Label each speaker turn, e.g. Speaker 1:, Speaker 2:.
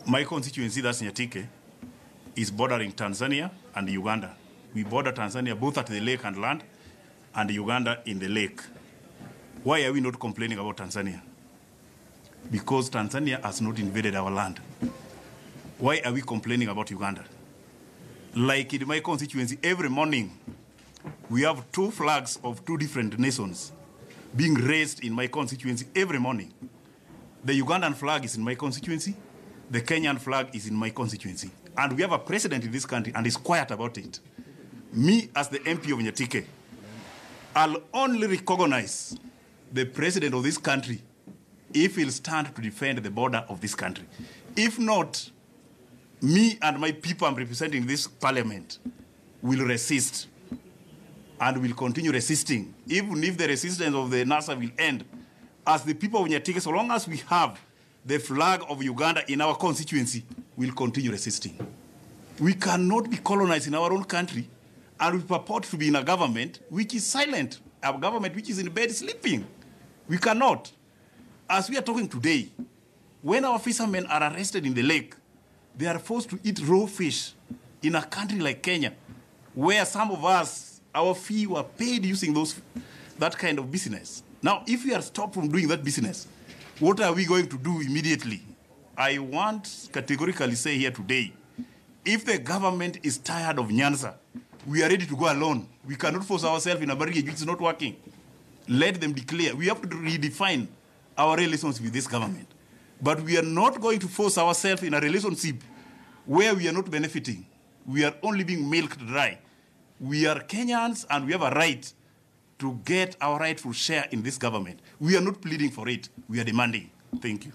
Speaker 1: My constituency, that's Nyatike, is bordering Tanzania and Uganda. We border Tanzania both at the lake and land, and Uganda in the lake. Why are we not complaining about Tanzania? Because Tanzania has not invaded our land. Why are we complaining about Uganda? Like in my constituency, every morning, we have 2 flags of 2 different nations being raised in my constituency every morning. The Ugandan flag is in my constituency. The Kenyan flag is in my constituency. And we have a president in this country and is quiet about it. Me, as the MP of Nyatike, I'll only recognize the president of this country if he'll stand to defend the border of this country. If not, me and my people I'm representing this parliament will resist and will continue resisting, even if the resistance of the NASA will end. As the people of Nyatike, so long as we have the flag of Uganda in our constituency, we'll continue resisting. We cannot be colonized in our own country, and we purport to be in a government which is silent, a government which is in bed sleeping. We cannot. As we are talking today, when our fishermen are arrested in the lake, they are forced to eat raw fish in a country like Kenya, where some of us, our fee were paid using that kind of business. Now, if we are stopped from doing that business, what are we going to do immediately? I want categorically say here today, if the government is tired of Nyanza, we are ready to go alone. We cannot force ourselves in a barricade which is not working. Let them declare. We have to redefine our relations with this government. But we are not going to force ourselves in a relationship where we are not benefiting. We are only being milked dry. We are Kenyans and we have a right to get our rightful share in this government. We are not pleading for it. We are demanding. Thank you.